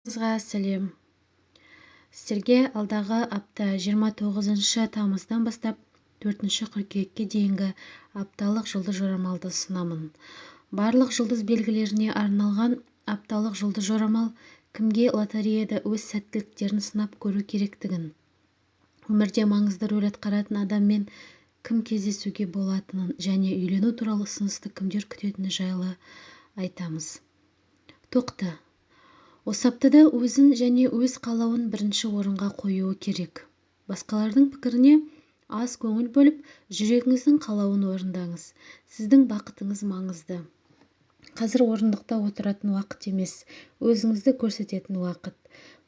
Сәлем. Сіздерге алдағы апта 29 тамыздан бастап 4 қыркүйекке дейінгі апталық жұлдыз жорамалды ұсынамын. Барлық жұлдыз белгілеріне арналған апталық жұлдыз жорамал кімге лотереяда өз сәттіліктерін сынап көру керектігін, өмірде маңызды рөл атқаратын адаммен кім кездесуге болатынын және үйлену туралы ұсынысты кімдер күтетіні жайлы айтамыз. Тоқты. Осы аптада өзін және өз қалауын бірінші орынға қоюы керек. Басқалардың пікіріне аз көңіл бөліп, жүрегіңіздің қалауын орындаңыз. Сіздің бақытыңыз маңызды. Қазір орындықта отыратын уақыт емес, өзіңізді көрсететін уақыт.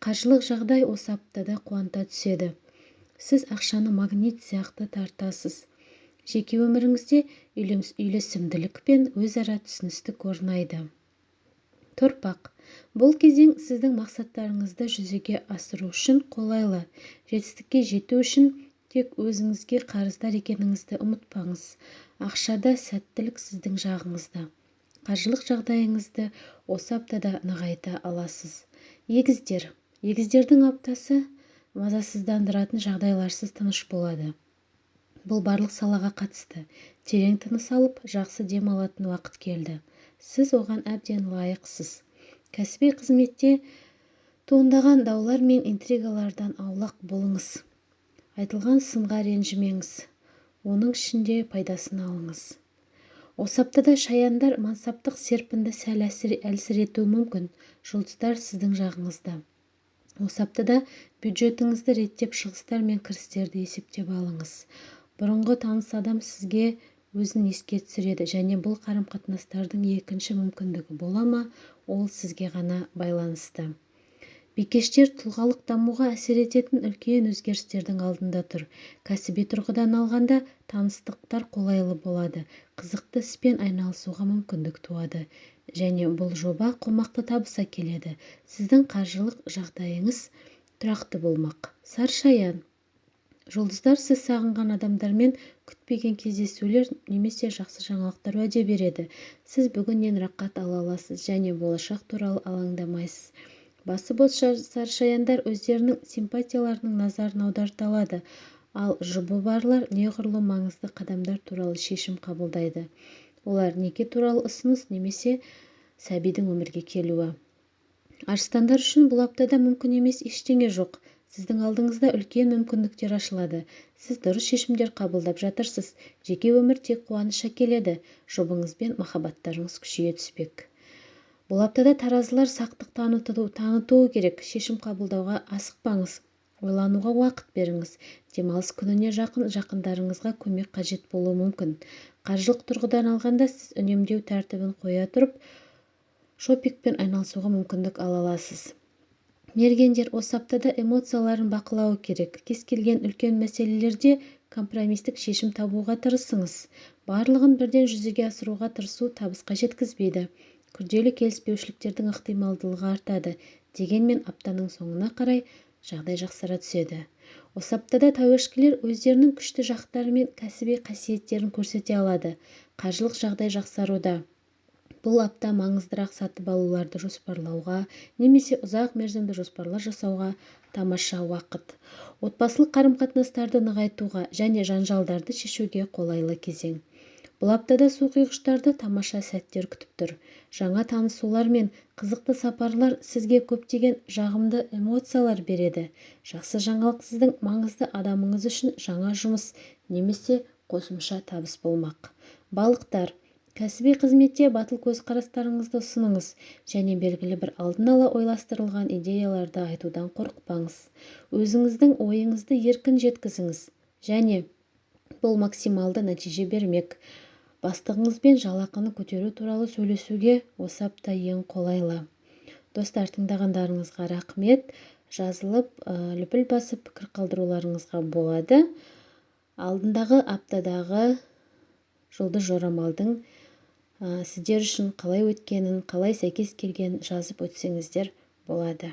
Қаржылық жағдай осы аптада қуанта түседі. Сіз ақшаны магнит сияқты тартасыз. Жеке өміріңізде үйлесімділік пен өзара түсіністік орнайды. Торпақ. Бұл кезең сіздің мақсаттарыңызды жүзеге асыру үшін қолайлы. Жетістікке жету үшін тек өзіңізге қарыздар екеніңізді ұмытпаңыз. Ақшада сәттілік сіздің жағыңызда. Қаржылық жағдайыңызды осы аптада нығайта аласыз. Егіздер. Егіздердің аптасы мазасыздандыратын жағдайларсыз тыныш болады. Бұл барлық салаға қатысты. Терең тыныс алып, жақсы демалатын уақыт келді. Сіз оған әбден лайықсыз. Кәсіби қызметте туындаған даулар мен интригалардан аулақ болыңыз. Айтылған сынға ренжімеңіз. Оның ішінде пайдасын алыңыз. Осы аптада шаяндар мансаптық серпінді сәл әлсіретуі мүмкін. Жұлдыздар сіздің жағыңызда. Осы аптада бюджетіңізді реттеп шығыстар мен кірістерді есептеп алыңыз. Бұрынғы таныс адам сізге өзін еске түсіреді және бұл қарым-қатынастардың екінші мүмкіндігі бола ма, ол сізге ғана байланысты. Бикештер тұлғалық дамуға әсер ететін үлкен өзгерістердің алдында тұр. Кәсіби тұрғыдан алғанда таныстықтар қолайлы болады. Қызықты іспен айналысуға мүмкіндік туады. Және бұл жоба қомақты табыс әкеледі. Сіздің қаржылық жағдайыңыз тұрақты болмақ. Саршаян. Жұлдыздар сіз сағынған адамдармен күтпеген кездесулер немесе жақсы жаңалықтар уәде береді. Сіз бүгіннен рақат ала аласыз және болашақ туралы алаңдамайсыз. Басы бос саршаяндар өздерінің симпатияларының назарын аударта алады, ал жұбы барлар неғұрлым маңызды қадамдар туралы шешім қабылдайды. Олар неке туралы ұсыныс немесе сәбидің өмірге келуі. Арыстандар үшін бұл аптада мүмкін емес ештеңе жоқ. Сіздің алдыңызда үлкен мүмкіндіктер ашылады. Сіз дұрыс шешімдер қабылдап жатырсыз. Жеке өмір тек қуаныш әкеледі. Жұбыңыз бен махаббаттарыңыз күшейе түспек. Бұл аптада таразылар сақтық танытуы керек. Шешім қабылдауға асықпаңыз. Ойлануға уақыт беріңіз. Демалыс күніне жақындарыңызға көмек қажет болуы мүмкін. Қаржылық тұрғыдан алғанда сіз үнемдеу тәртібін қоя тұрып, шопингпен айналысуға мүмкіндік ала аласыз. Мергендер осы аптада эмоцияларын бақылауы керек. Кез келген үлкен мәселелерде компромистік шешім табуға тырысыңыз. Барлығын бірден жүзеге асыруға тырысу табысқа жеткізбейді. Күрделі келіспеушіліктердің ықтималдылығы артады. Дегенмен аптаның соңына қарай жағдай жақсара түседі. Осы аптада тәуешкілер өздерінің күшті жақтары мен кәсіби қасиеттерін көрсете алады. Қаржылық жағдай жақсаруда. Бұл апта маңыздырақ сатып алуларды жоспарлауға немесе ұзақ мерзімді жоспарлар жасауға тамаша уақыт. Отбасылық қарым-қатынастарды нығайтуға және жанжалдарды шешуге қолайлы кезең. Бұл аптада су құйғыштарды тамаша сәттер күтіп тұр. Жаңа танысулар мен қызықты сапарлар сізге көптеген жағымды эмоциялар береді. Жақсы жаңалық сіздің маңызды адамыңыз үшін жаңа жұмыс немесе қосымша табыс болмақ. Балықтар. Кәсіби қызметте батыл көзқарастарыңызды ұсыныңыз және белгілі бір алдын ала ойластырылған идеяларды айтудан қорықпаңыз. Өзіңіздің ойыңызды еркін жеткізіңіз және бұл максималды нәтиже бермек. Бастығыңызбен жалақыны көтеру туралы сөйлесуге осы апта ең қолайлы. Достар, тыңдағандарыңызға рахмет. Жазылып, лүпіл басып пікір қалдыруларыңызға болады. Алдындағы аптадағы жұлдыз жорамалдың сіздер үшін қалай өткенін, қалай сәйкес келгенін жазып өтсеңіздер болады.